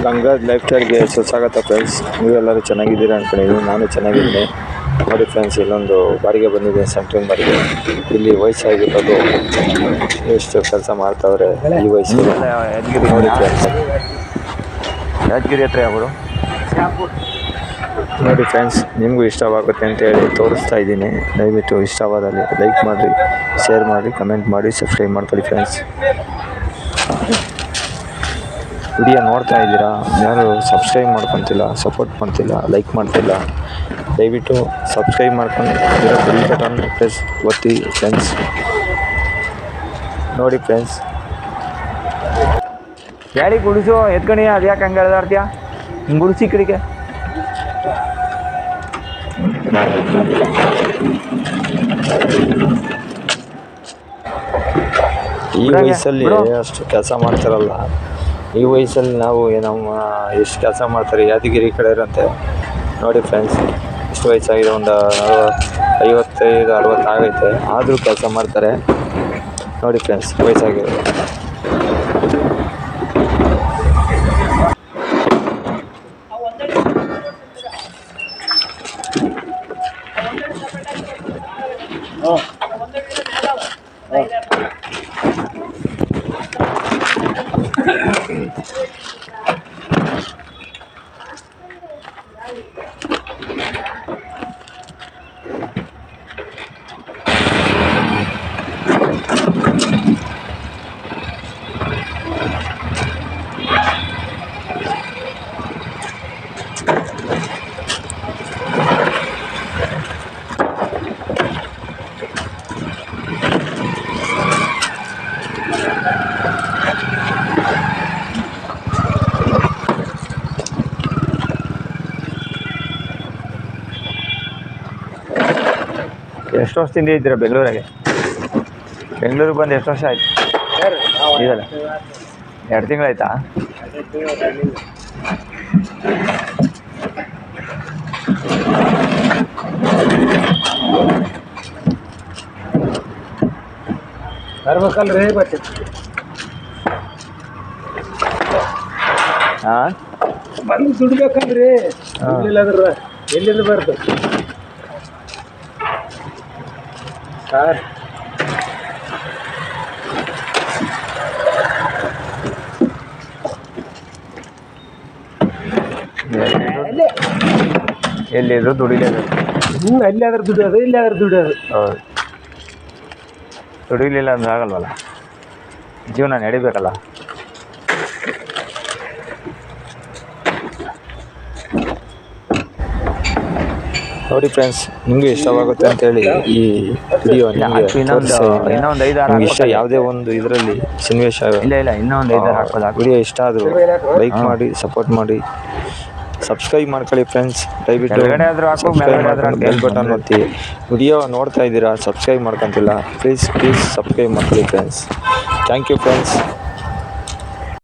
ಗಂಗಾಧ್ life ಸ್ಟೈಲ್ಗೆ ಸುಸ್ವಾಗತ friends. ನೀವೆಲ್ಲರೂ ಚೆನ್ನಾಗಿದ್ದೀರಾ ಅಂದ್ಕೊಂಡಿದ್ದೀನಿ. ನಾನು ಚೆನ್ನಾಗಿದ್ದೀನಿ. ನೋಡಿ ಫ್ರೆಂಡ್ಸ್, ಇಲ್ಲೊಂದು ಬಾಡಿಗೆ ಬಂದಿದೆ, ಸೆಂಟ್ರಿಂಗ್ ಬಾಡಿಗೆ. ಇಲ್ಲಿ ವಯಸ್ಸಾಗಿರೋದು ಎಷ್ಟು ಕೆಲಸ ಮಾಡ್ತಾವ್ರೆ ಈ ವಯಸ್ಸಲ್ಲಿ ನೋಡಿ ಫ್ರೆಂಡ್ಸ್. ಯಾದಗಿರಿ ಹತ್ರ ಯಾವುದು ನೋಡಿ ಫ್ರೆಂಡ್ಸ್, ನಿಮಗೂ ಇಷ್ಟವಾಗುತ್ತೆ ಅಂತೇಳಿ ತೋರಿಸ್ತಾ ಇದ್ದೀನಿ. ದಯವಿಟ್ಟು ಇಷ್ಟವಾದಲ್ಲಿ ಲೈಕ್ ಮಾಡಿರಿ, ಶೇರ್ ಮಾಡಿ, ಕಮೆಂಟ್ ಮಾಡಿ, ಸಬ್ಸ್ಕ್ರೈಬ್ ಮಾಡ್ಕೊಳ್ಳಿ ಫ್ರೆಂಡ್ಸ್. ವಿಡಿಯೋ ನೋಡ್ತಾ ಇದ್ದೀರಾ, ಯಾರು ಸಬ್ಸ್ಕ್ರೈಬ್ ಮಾಡ್ಕೊತಿಲ್ಲ, ಸಪೋರ್ಟ್ ಮಾಡ್ತಿಲ್ಲ, ಲೈಕ್ ಮಾಡ್ತಿಲ್ಲ. ದಯವಿಟ್ಟು ಸಬ್ಸ್ಕ್ರೈಬ್ ಮಾಡ್ಕೊಂಡು ಬೆಲ್ ಬಟನ್ ಪ್ರೆಸ್ ಒತ್ತಿ ಫ್ರೆಂಡ್ಸ್. ನೋಡಿ ಫ್ರೆಂಡ್ಸ್, ಗಾಡಿ ಗುಡಿಸು ಎತ್ಕಣಿ. ಅದು ಯಾಕೆ ಹಂಗೆ ಎಳ್ದಾಡ್ತೀಯ? ಹಿಂಗೆ ಗುಡಿಸಿ ಕಡೆಗೆ. ಈ ವಯಸ್ಸಲ್ಲಿ ಅಷ್ಟು ಕೆಲಸ ಮಾಡ್ತಾರಲ್ಲ, ಈ ವಯಸ್ಸಲ್ಲಿ ನಾವು ನಮ್ಮ ಎಷ್ಟು ಕೆಲಸ ಮಾಡ್ತಾರೆ ಯಾದಗಿರಿ ಕಡೆ ಇರೋಂತೆ. ನೋಡಿ ಫ್ರೆಂಡ್ಸ್, ಎಷ್ಟು ವಯಸ್ಸಾಗಿದೆ, ಒಂದು 55-60 ಆಗೈತೆ, ಆದರೂ ಕೆಲಸ ಮಾಡ್ತಾರೆ. ನೋಡಿ ಫ್ರೆಂಡ್ಸ್, ವಯಸ್ಸಾಗಿದೆ. ಎಷ್ಟು ವರ್ಷದಿಂದ ಇದ್ದೀರಾ ಬೆಂಗಳೂರಾಗೆ? ಬೆಂಗಳೂರಿಗೆ ಬಂದು ಎಷ್ಟು ವರ್ಷ ಆಯ್ತು? ಇದಲ್ಲ 2 ತಿಂಗಳಾಯ್ತಾ? ಬರ್ಬೇಕಲ್ರಿ ಬಟ್ಟೆ. ಹಾಂ, ಬಂದು ದುಡ್ಬೇಕಲ್ರಿ. ಇಲ್ಲಂದ್ರೆ ಎಲ್ಲಿಂದ ಬರ್ತದೆ ಸರ್? ಎಲ್ಲಿದ್ರು ದುಡಿಲೇಬೇಕು. ಅಲ್ಲಿ ಆದ್ರೆ ದುಡಿಯೋದು, ಇಲ್ಲಿ ಆದ್ರೆ ದುಡಿಯೋದು. ಹೌದು, ದುಡಿಲಿಲ್ಲ ಅಂದ್ರೆ ಆಗಲ್ವಲ್ಲ, ಜೀವನ ನಡಿಬೇಕಲ್ಲ. ನೋಡಿ ಫ್ರೆಂಡ್ಸ್, ನಿಮಗೆ ಇಷ್ಟವಾಗುತ್ತೆ ಅಂತೇಳಿ ಈ ವಿಡಿಯೋ ನಿಮಗೆ ಇನ್ನೊಂದು 5-6 ಇಷ್ಟ ಯಾವುದೇ ಒಂದು ಇದರಲ್ಲಿ ಸನ್ನಿವೇಶ ಇಲ್ಲ ಇನ್ನೊಂದು 5-6 ಹಾಕೋದು. ವಿಡಿಯೋ ಇಷ್ಟ ಆದರೂ ಲೈಕ್ ಮಾಡಿ, ಸಪೋರ್ಟ್ ಮಾಡಿ, ಸಬ್ಸ್ಕ್ರೈಬ್ ಮಾಡ್ಕೊಳ್ಳಿ ಫ್ರೆಂಡ್ಸ್. ದಯವಿಟ್ಟು ಬೆಲ್ ಬಟನ್ ಒತ್ತಿ. ವಿಡಿಯೋ ನೋಡ್ತಾ ಇದ್ದೀರಾ, ಸಬ್ಸ್ಕ್ರೈಬ್ ಮಾಡ್ಕೊತಿಲ್ಲ, ಪ್ಲೀಸ್ ಸಬ್ಸ್ಕ್ರೈಬ್ ಮಾಡ್ಕೊಳ್ಳಿ ಫ್ರೆಂಡ್ಸ್. Thank you friends.